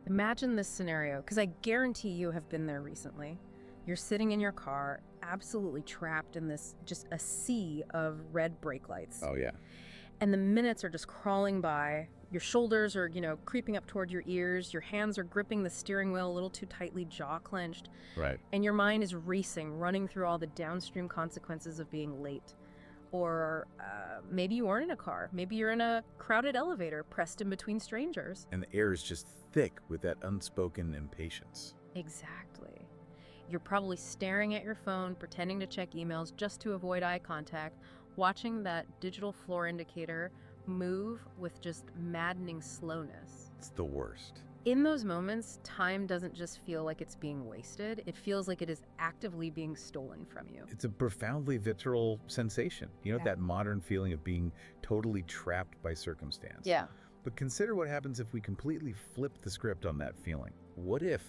Imagine this scenario, because I guarantee you have been there recently. You're sitting in your car, absolutely trapped in this just a sea of red brake lights. Oh, yeah. And the minutes are just crawling by. Your shoulders are, creeping up toward your ears. Your hands are gripping the steering wheel a little too tightly, jaw clenched. Right. And your mind is racing, running through all the downstream consequences of being late. Or maybe you aren't in a car. Maybe you're in a crowded elevator pressed in between strangers. And the air is just thick with that unspoken impatience. Exactly. You're probably staring at your phone, pretending to check emails just to avoid eye contact, watching that digital floor indicator move with just maddening slowness. It's the worst. In those moments, time doesn't just feel like it's being wasted, it feels like it is actively being stolen from you. It's a profoundly visceral sensation. That modern feeling of being totally trapped by circumstance. Yeah. But consider what happens if we completely flip the script on that feeling. What if,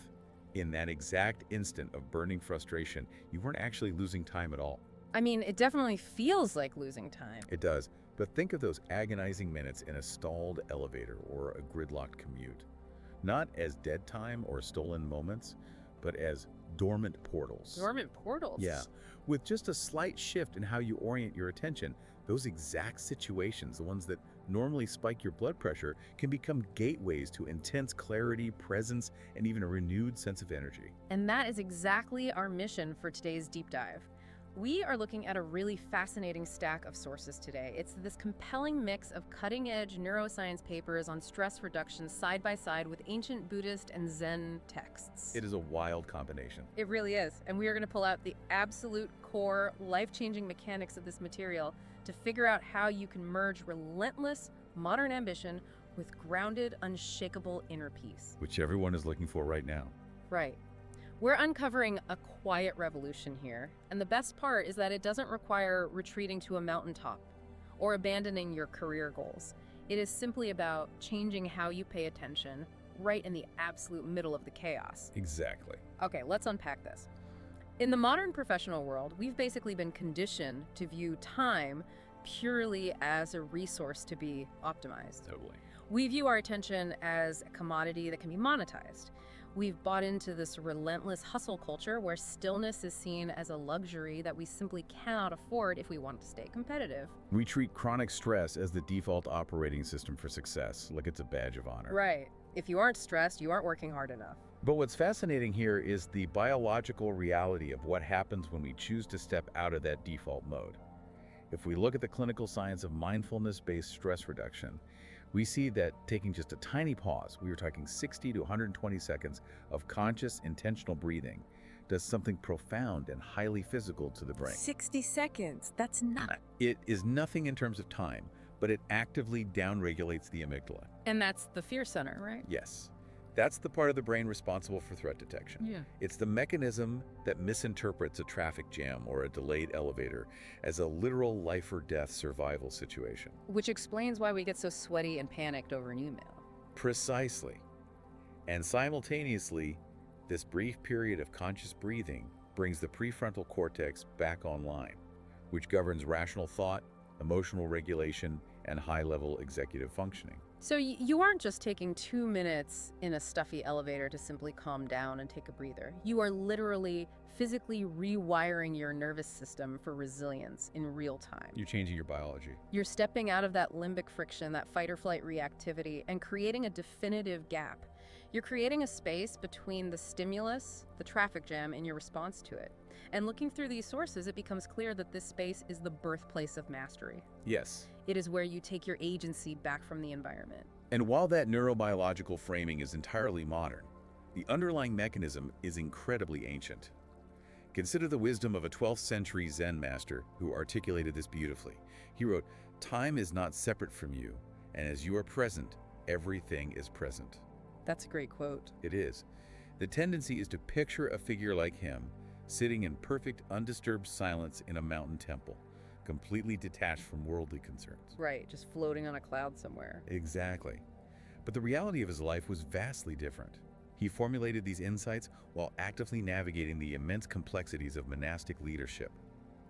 in that exact instant of burning frustration, you weren't actually losing time at all? I mean, it definitely feels like losing time. It does. But think of those agonizing minutes in a stalled elevator or a gridlocked commute. Not as dead time or stolen moments, but as dormant portals. Dormant portals? Yeah. With just a slight shift in how you orient your attention, those exact situations, the ones that normally spike your blood pressure, can become gateways to intense clarity, presence, and even a renewed sense of energy. And that is exactly our mission for today's deep dive. We are looking at a really fascinating stack of sources today. It's this compelling mix of cutting-edge neuroscience papers on stress reduction side by side with ancient Buddhist and Zen texts. It is a wild combination. It really is. And we are going to pull out the absolute core, life-changing mechanics of this material to figure out how you can merge relentless modern ambition with grounded, unshakable inner peace. Which everyone is looking for right now. Right. We're uncovering a quiet revolution here, and the best part is that it doesn't require retreating to a mountaintop or abandoning your career goals. It is simply about changing how you pay attention right in the absolute middle of the chaos. Exactly. Okay, let's unpack this. In the modern professional world, we've basically been conditioned to view time purely as a resource to be optimized. Totally. We view our attention as a commodity that can be monetized. We've bought into this relentless hustle culture where stillness is seen as a luxury that we simply cannot afford if we want to stay competitive. We treat chronic stress as the default operating system for success, like it's a badge of honor. Right. If you aren't stressed, you aren't working hard enough. But what's fascinating here is the biological reality of what happens when we choose to step out of that default mode. If we look at the clinical science of mindfulness-based stress reduction, we see that taking just a tiny pause, we were talking 60 to 120 seconds of conscious, intentional breathing, does something profound and highly physical to the brain. 60 seconds, that's not. It is nothing in terms of time, but it actively downregulates the amygdala. And that's the fear center, right? Yes. That's the part of the brain responsible for threat detection. Yeah. It's the mechanism that misinterprets a traffic jam or a delayed elevator as a literal life or death survival situation. Which explains why we get so sweaty and panicked over an email. Precisely. And simultaneously, this brief period of conscious breathing brings the prefrontal cortex back online, which governs rational thought, emotional regulation, and high-level executive functioning. So you aren't just taking 2 minutes in a stuffy elevator to simply calm down and take a breather. You are literally physically rewiring your nervous system for resilience in real time. You're changing your biology. You're stepping out of that limbic friction, that fight or flight reactivity, and creating a definitive gap. You're creating a space between the stimulus, the traffic jam, and your response to it. And looking through these sources, it becomes clear that this space is the birthplace of mastery. Yes. It is where you take your agency back from the environment. And while that neurobiological framing is entirely modern, the underlying mechanism is incredibly ancient. Consider the wisdom of a 12th century Zen master who articulated this beautifully. He wrote, "Time is not separate from you, and as you are present, everything is present." That's a great quote. It is. The tendency is to picture a figure like him, sitting in perfect, undisturbed silence in a mountain temple, completely detached from worldly concerns. Right, just floating on a cloud somewhere. Exactly. But the reality of his life was vastly different. He formulated these insights while actively navigating the immense complexities of monastic leadership.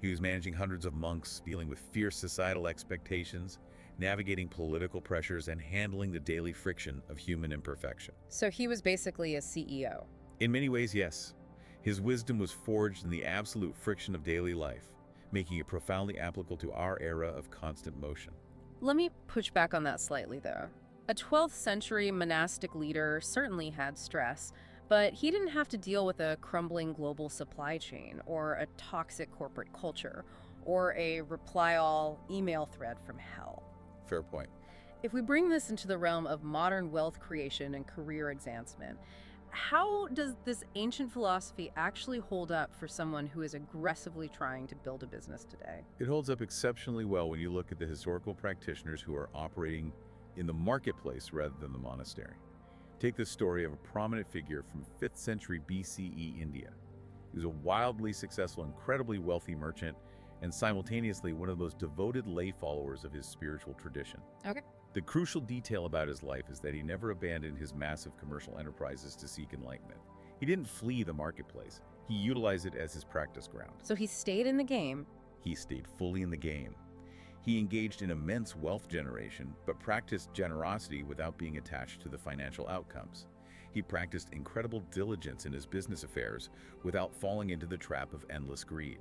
He was managing hundreds of monks, dealing with fierce societal expectations, navigating political pressures and handling the daily friction of human imperfection. So he was basically a CEO. In many ways, yes. His wisdom was forged in the absolute friction of daily life, making it profoundly applicable to our era of constant motion. Let me push back on that slightly, though. A 12th century monastic leader certainly had stress, but he didn't have to deal with a crumbling global supply chain or a toxic corporate culture or a reply-all email thread from hell. Fair point. If we bring this into the realm of modern wealth creation and career advancement, how does this ancient philosophy actually hold up for someone who is aggressively trying to build a business today? It holds up exceptionally well when you look at the historical practitioners who are operating in the marketplace rather than the monastery. Take the story of a prominent figure from 5th century BCE India. He was a wildly successful, incredibly wealthy merchant, and simultaneously one of the most devoted lay followers of his spiritual tradition. Okay. The crucial detail about his life is that he never abandoned his massive commercial enterprises to seek enlightenment. He didn't flee the marketplace. He utilized it as his practice ground. So he stayed in the game. He stayed fully in the game. He engaged in immense wealth generation, but practiced generosity without being attached to the financial outcomes. He practiced incredible diligence in his business affairs without falling into the trap of endless greed.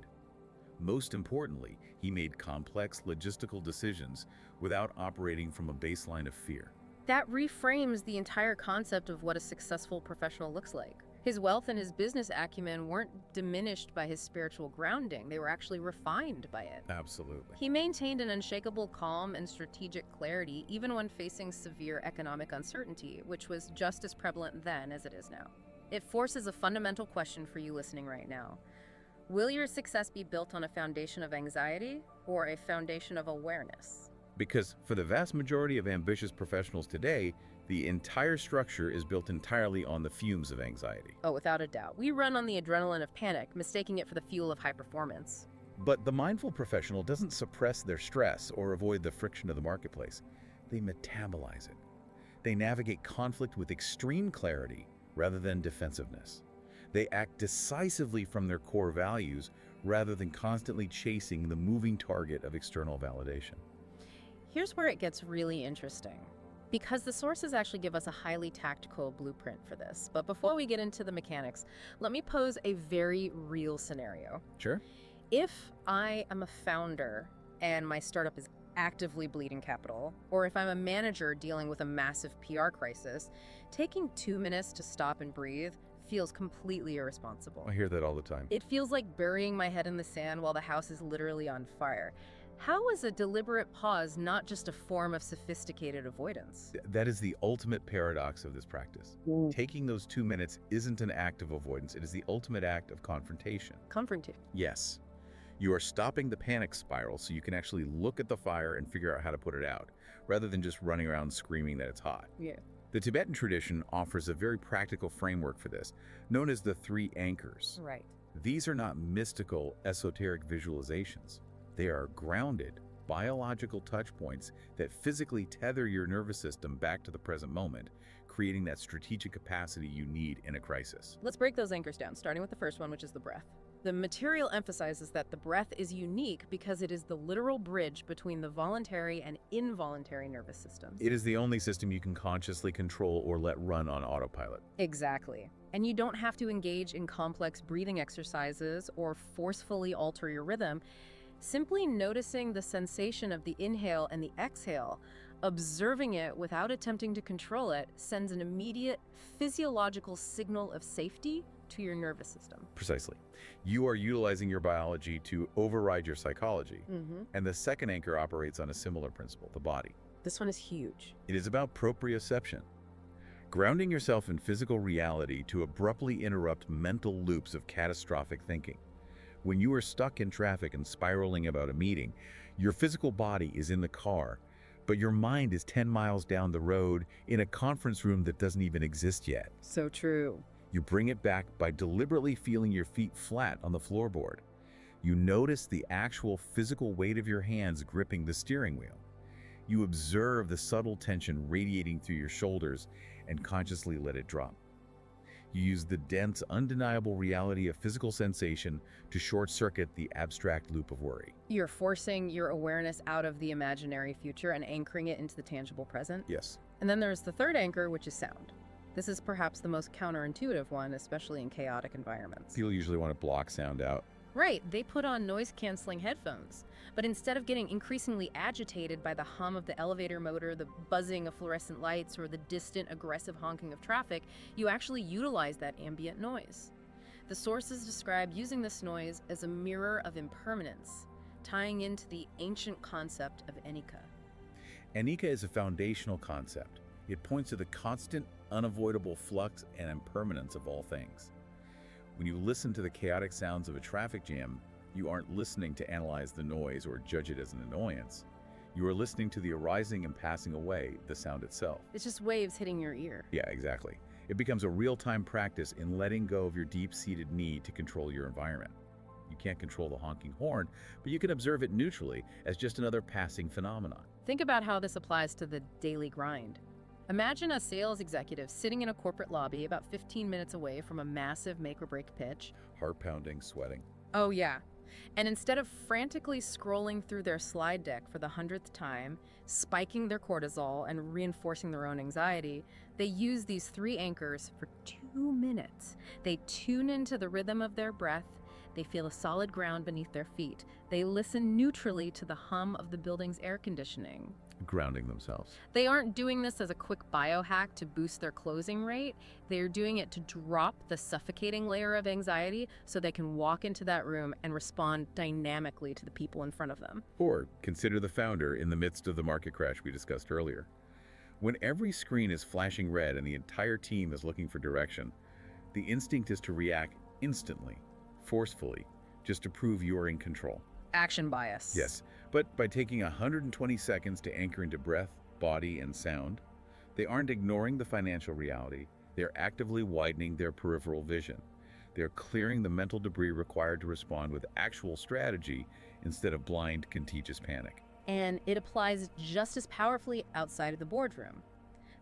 Most importantly, he made complex logistical decisions without operating from a baseline of fear. That reframes the entire concept of what a successful professional looks like. His wealth and his business acumen weren't diminished by his spiritual grounding. They were actually refined by it. Absolutely. He maintained an unshakable calm and strategic clarity even when facing severe economic uncertainty, which was just as prevalent then as it is now. It forces a fundamental question for you listening right now. Will your success be built on a foundation of anxiety or a foundation of awareness? Because for the vast majority of ambitious professionals today, the entire structure is built entirely on the fumes of anxiety. Oh, without a doubt. We run on the adrenaline of panic, mistaking it for the fuel of high performance. But the mindful professional doesn't suppress their stress or avoid the friction of the marketplace. They metabolize it. They navigate conflict with extreme clarity rather than defensiveness. They act decisively from their core values rather than constantly chasing the moving target of external validation. Here's where it gets really interesting, because the sources actually give us a highly tactical blueprint for this. But before we get into the mechanics, let me pose a very real scenario. Sure. If I am a founder and my startup is actively bleeding capital, or if I'm a manager dealing with a massive PR crisis, taking 2 minutes to stop and breathe feels completely irresponsible. I hear that all the time. It feels like burying my head in the sand while the house is literally on fire. How is a deliberate pause not just a form of sophisticated avoidance? That is the ultimate paradox of this practice. Taking those 2 minutes isn't an act of avoidance. It is the ultimate act of confrontation. Confrontation. Yes. You are stopping the panic spiral so you can actually look at the fire and figure out how to put it out, rather than just running around screaming that it's hot. Yeah. The Tibetan tradition offers a very practical framework for this, known as the 3 anchors. Right. These are not mystical, esoteric visualizations. They are grounded, biological touch points that physically tether your nervous system back to the present moment, creating that strategic capacity you need in a crisis. Let's break those anchors down, starting with the first one, which is the breath. The material emphasizes that the breath is unique because it is the literal bridge between the voluntary and involuntary nervous systems. It is the only system you can consciously control or let run on autopilot. Exactly. And you don't have to engage in complex breathing exercises or forcefully alter your rhythm. Simply noticing the sensation of the inhale and the exhale, observing it without attempting to control it, sends an immediate physiological signal of safety to your nervous system. Precisely. You are utilizing your biology to override your psychology. And the second anchor operates on a similar principle, the body. This one is huge. It is about proprioception. Grounding yourself in physical reality to abruptly interrupt mental loops of catastrophic thinking. When you are stuck in traffic and spiraling about a meeting, your physical body is in the car, but your mind is 10 miles down the road in a conference room that doesn't even exist yet. So true. You bring it back by deliberately feeling your feet flat on the floorboard. You notice the actual physical weight of your hands gripping the steering wheel. You observe the subtle tension radiating through your shoulders and consciously let it drop. You use the dense, undeniable reality of physical sensation to short-circuit the abstract loop of worry. You're forcing your awareness out of the imaginary future and anchoring it into the tangible present. Yes. And then there's the third anchor, which is sound. This is perhaps the most counterintuitive one, especially in chaotic environments. People usually want to block sound out. Right, they put on noise-canceling headphones. But instead of getting increasingly agitated by the hum of the elevator motor, the buzzing of fluorescent lights, or the distant, aggressive honking of traffic, you actually utilize that ambient noise. The sources describe using this noise as a mirror of impermanence, tying into the ancient concept of anicca. Anicca is a foundational concept. It points to the constant, unavoidable flux and impermanence of all things. When you listen to the chaotic sounds of a traffic jam, you aren't listening to analyze the noise or judge it as an annoyance. You are listening to the arising and passing away, the sound itself. It's just waves hitting your ear. Yeah, exactly. It becomes a real-time practice in letting go of your deep-seated need to control your environment. You can't control the honking horn, but you can observe it neutrally as just another passing phenomenon. Think about how this applies to the daily grind. Imagine a sales executive sitting in a corporate lobby about 15 minutes away from a massive make-or-break pitch. Heart-pounding, sweating. Oh, yeah. And instead of frantically scrolling through their slide deck for the 100th time, spiking their cortisol and reinforcing their own anxiety, they use these 3 anchors for 2 minutes. They tune into the rhythm of their breath. They feel the solid ground beneath their feet. They listen neutrally to the hum of the building's air conditioning. Grounding themselves. They aren't doing this as a quick biohack to boost their closing rate. They're doing it to drop the suffocating layer of anxiety so they can walk into that room and respond dynamically to the people in front of them. Or consider the founder in the midst of the market crash we discussed earlier. When every screen is flashing red and the entire team is looking for direction, the instinct is to react instantly, forcefully, just to prove you're in control. Action bias. Yes, but by taking 120 seconds to anchor into breath, body, and sound, they aren't ignoring the financial reality. They're actively widening their peripheral vision. They're clearing the mental debris required to respond with actual strategy instead of blind, contagious panic. And it applies just as powerfully outside of the boardroom.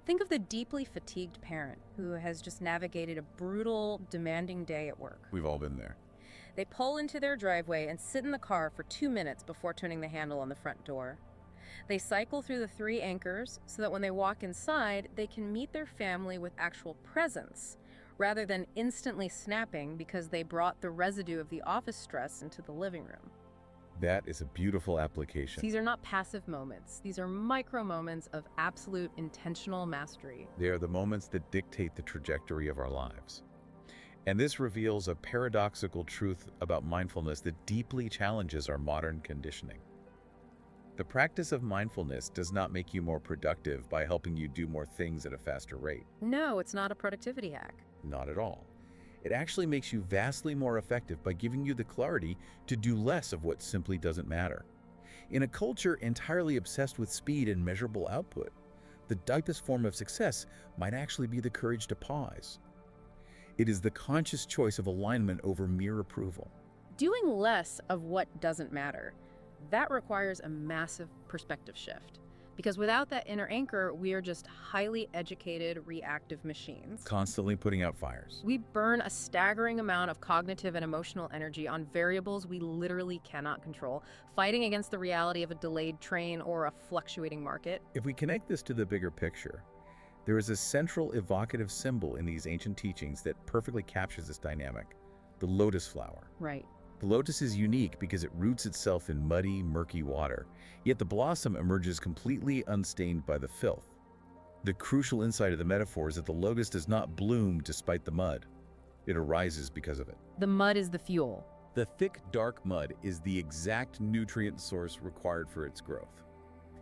Think of the deeply fatigued parent who has just navigated a brutal, demanding day at work. We've all been there. They pull into their driveway and sit in the car for 2 minutes before turning the handle on the front door. They cycle through the 3 anchors so that when they walk inside, they can meet their family with actual presence, rather than instantly snapping because they brought the residue of the office stress into the living room. That is a beautiful application. These are not passive moments. These are micro moments of absolute intentional mastery. They are the moments that dictate the trajectory of our lives. And this reveals a paradoxical truth about mindfulness that deeply challenges our modern conditioning. The practice of mindfulness does not make you more productive by helping you do more things at a faster rate. No, it's not a productivity hack. Not at all. It actually makes you vastly more effective by giving you the clarity to do less of what simply doesn't matter. In a culture entirely obsessed with speed and measurable output, the deepest form of success might actually be the courage to pause. It is the conscious choice of alignment over mere approval. Doing less of what doesn't matter, that requires a massive perspective shift. Because without that inner anchor, we are just highly educated, reactive machines. Constantly putting out fires. We burn a staggering amount of cognitive and emotional energy on variables we literally cannot control, fighting against the reality of a delayed train or a fluctuating market. If we connect this to the bigger picture, there is a central evocative symbol in these ancient teachings that perfectly captures this dynamic: the lotus flower. Right. The lotus is unique because it roots itself in muddy, murky water, yet the blossom emerges completely unstained by the filth. The crucial insight of the metaphor is that the lotus does not bloom despite the mud. It arises because of it. The mud is the fuel. The thick, dark mud is the exact nutrient source required for its growth.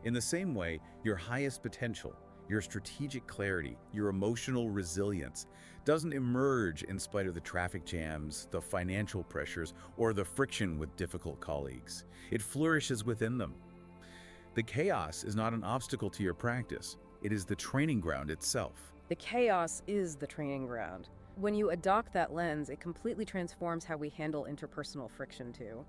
In the same way, your highest potential, your strategic clarity, your emotional resilience doesn't emerge in spite of the traffic jams, the financial pressures, or the friction with difficult colleagues. It flourishes within them. The chaos is not an obstacle to your practice. It is the training ground itself. The chaos is the training ground. When you adopt that lens, it completely transforms how we handle interpersonal friction too.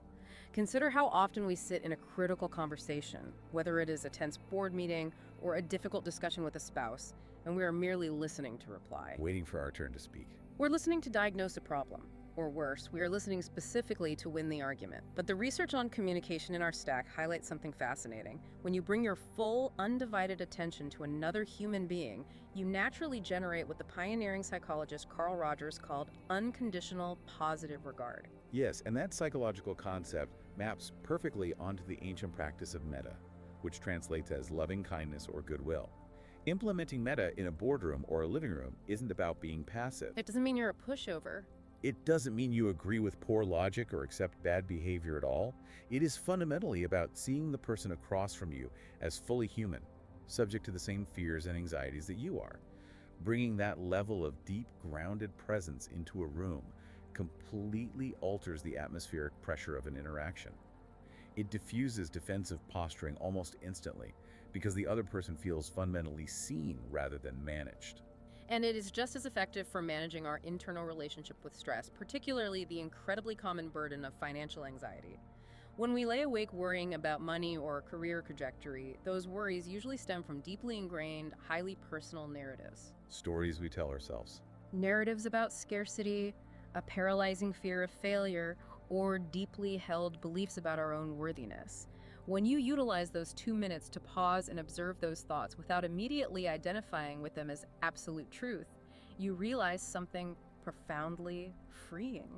Consider how often we sit in a critical conversation, whether it is a tense board meeting or a difficult discussion with a spouse, and we are merely listening to reply. Waiting for our turn to speak. We're listening to diagnose a problem. Or worse, we are listening specifically to win the argument. But the research on communication in our stack highlights something fascinating. When you bring your full, undivided attention to another human being, you naturally generate what the pioneering psychologist Carl Rogers called unconditional positive regard. Yes, and that psychological concept maps perfectly onto the ancient practice of metta, which translates as loving kindness or goodwill. Implementing metta in a boardroom or a living room isn't about being passive. It doesn't mean you're a pushover. It doesn't mean you agree with poor logic or accept bad behavior at all. It is fundamentally about seeing the person across from you as fully human, subject to the same fears and anxieties that you are. Bringing that level of deep, grounded presence into a room completely alters the atmospheric pressure of an interaction. It diffuses defensive posturing almost instantly because the other person feels fundamentally seen rather than managed. And it is just as effective for managing our internal relationship with stress, particularly the incredibly common burden of financial anxiety. When we lay awake worrying about money or career trajectory, those worries usually stem from deeply ingrained, highly personal narratives. Stories we tell ourselves. Narratives about scarcity, a paralyzing fear of failure, or deeply held beliefs about our own worthiness. When you utilize those 2 minutes to pause and observe those thoughts without immediately identifying with them as absolute truth, you realize something profoundly freeing.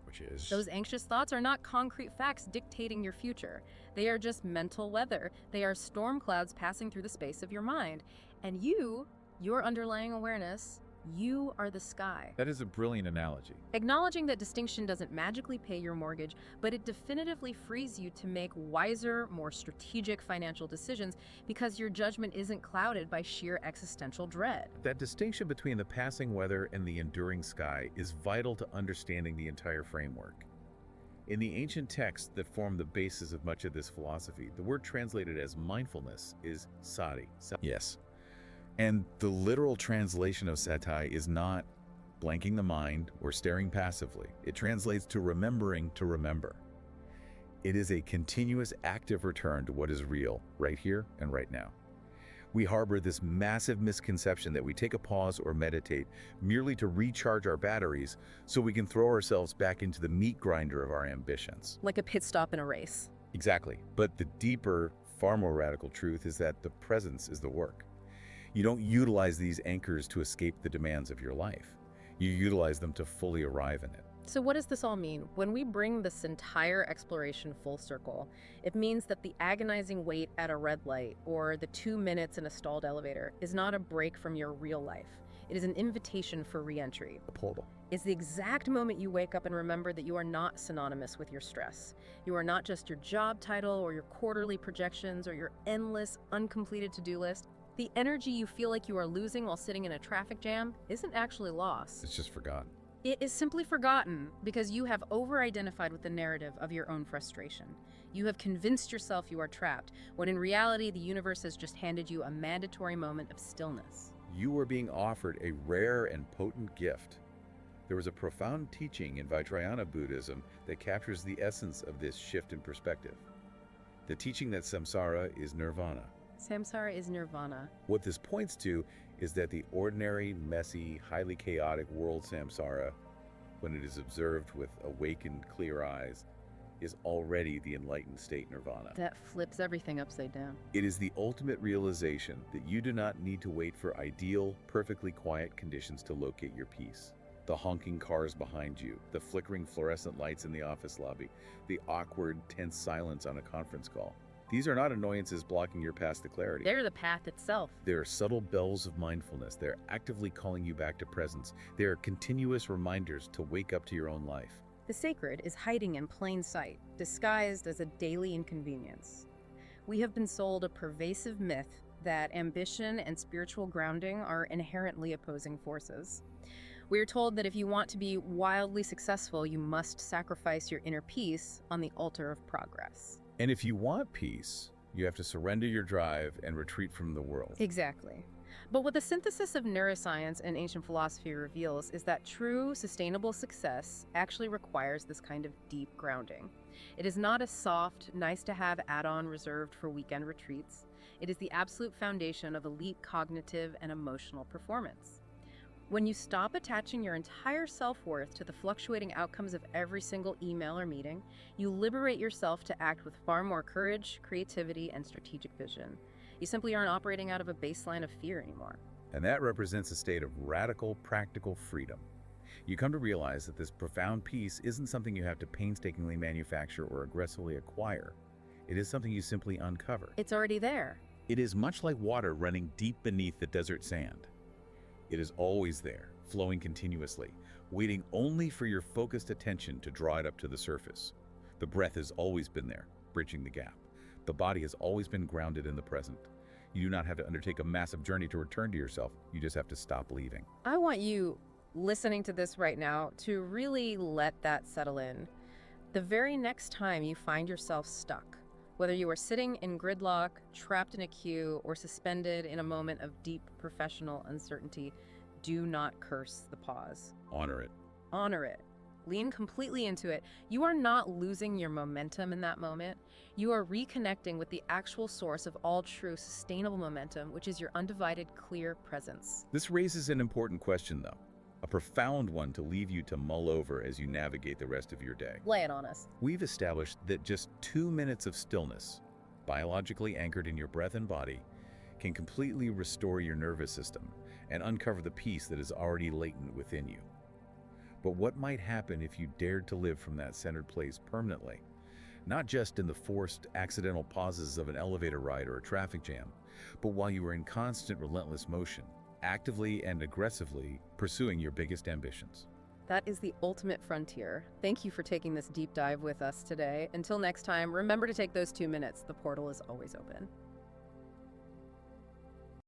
Which is? Those anxious thoughts are not concrete facts dictating your future. They are just mental weather. They are storm clouds passing through the space of your mind. And your underlying awareness, you are the sky. That is a brilliant analogy. Acknowledging that distinction doesn't magically pay your mortgage, but it definitively frees you to make wiser, more strategic financial decisions because your judgment isn't clouded by sheer existential dread. That distinction between the passing weather and the enduring sky is vital to understanding the entire framework. In the ancient texts that form the basis of much of this philosophy, the word translated as mindfulness is sati. Yes. And the literal translation of sati is not blanking the mind or staring passively. It translates to remembering to remember. It is a continuous active return to what is real, right here and right now. We harbor this massive misconception that we take a pause or meditate merely to recharge our batteries so we can throw ourselves back into the meat grinder of our ambitions. Like a pit stop in a race. Exactly. But the deeper, far more radical truth is that the presence is the work. You don't utilize these anchors to escape the demands of your life. You utilize them to fully arrive in it. So what does this all mean? When we bring this entire exploration full circle, it means that the agonizing wait at a red light or the 2 minutes in a stalled elevator is not a break from your real life. It is an invitation for re-entry. A portal. It's the exact moment you wake up and remember that you are not synonymous with your stress. You are not just your job title or your quarterly projections or your endless, uncompleted to-do list. The energy you feel like you are losing while sitting in a traffic jam isn't actually lost. It's just forgotten. It is simply forgotten because you have over-identified with the narrative of your own frustration. You have convinced yourself you are trapped, when in reality the universe has just handed you a mandatory moment of stillness. You are being offered a rare and potent gift. There was a profound teaching in Vajrayana Buddhism that captures the essence of this shift in perspective. The teaching that samsara is nirvana. Samsara is nirvana. What this points to is that the ordinary, messy, highly chaotic world samsara, when it is observed with awakened, clear eyes, is already the enlightened state nirvana. That flips everything upside down. It is the ultimate realization that you do not need to wait for ideal, perfectly quiet conditions to locate your peace. The honking cars behind you, the flickering fluorescent lights in the office lobby, the awkward, tense silence on a conference call. These are not annoyances blocking your path to clarity. They're the path itself. They are subtle bells of mindfulness. They're actively calling you back to presence. They are continuous reminders to wake up to your own life. The sacred is hiding in plain sight, disguised as a daily inconvenience. We have been sold a pervasive myth that ambition and spiritual grounding are inherently opposing forces. We are told that if you want to be wildly successful, you must sacrifice your inner peace on the altar of progress. And if you want peace, you have to surrender your drive and retreat from the world. Exactly. But what the synthesis of neuroscience and ancient philosophy reveals is that true, sustainable success actually requires this kind of deep grounding. It is not a soft, nice-to-have add-on reserved for weekend retreats. It is the absolute foundation of elite cognitive and emotional performance. When you stop attaching your entire self-worth to the fluctuating outcomes of every single email or meeting, you liberate yourself to act with far more courage, creativity, and strategic vision. You simply aren't operating out of a baseline of fear anymore. And that represents a state of radical, practical freedom. You come to realize that this profound peace isn't something you have to painstakingly manufacture or aggressively acquire. It is something you simply uncover. It's already there. It is much like water running deep beneath the desert sand. It is always there, flowing continuously, waiting only for your focused attention to draw it up to the surface. The breath has always been there, bridging the gap. The body has always been grounded in the present. You do not have to undertake a massive journey to return to yourself. You just have to stop leaving. I want you, listening to this right now, to really let that settle in. The very next time you find yourself stuck, whether you are sitting in gridlock, trapped in a queue, or suspended in a moment of deep professional uncertainty, do not curse the pause. Honor it. Honor it. Lean completely into it. You are not losing your momentum in that moment. You are reconnecting with the actual source of all true sustainable momentum, which is your undivided, clear presence. This raises an important question, though. A profound one to leave you to mull over as you navigate the rest of your day. Lay it on us. We've established that just 2 minutes of stillness, biologically anchored in your breath and body, can completely restore your nervous system and uncover the peace that is already latent within you. But what might happen if you dared to live from that centered place permanently? Not just in the forced, accidental pauses of an elevator ride or a traffic jam, but while you are in constant, relentless motion, actively and aggressively pursuing your biggest ambitions. That is the ultimate frontier. Thank you for taking this deep dive with us today. Until next time, remember to take those 2 minutes. The portal is always open.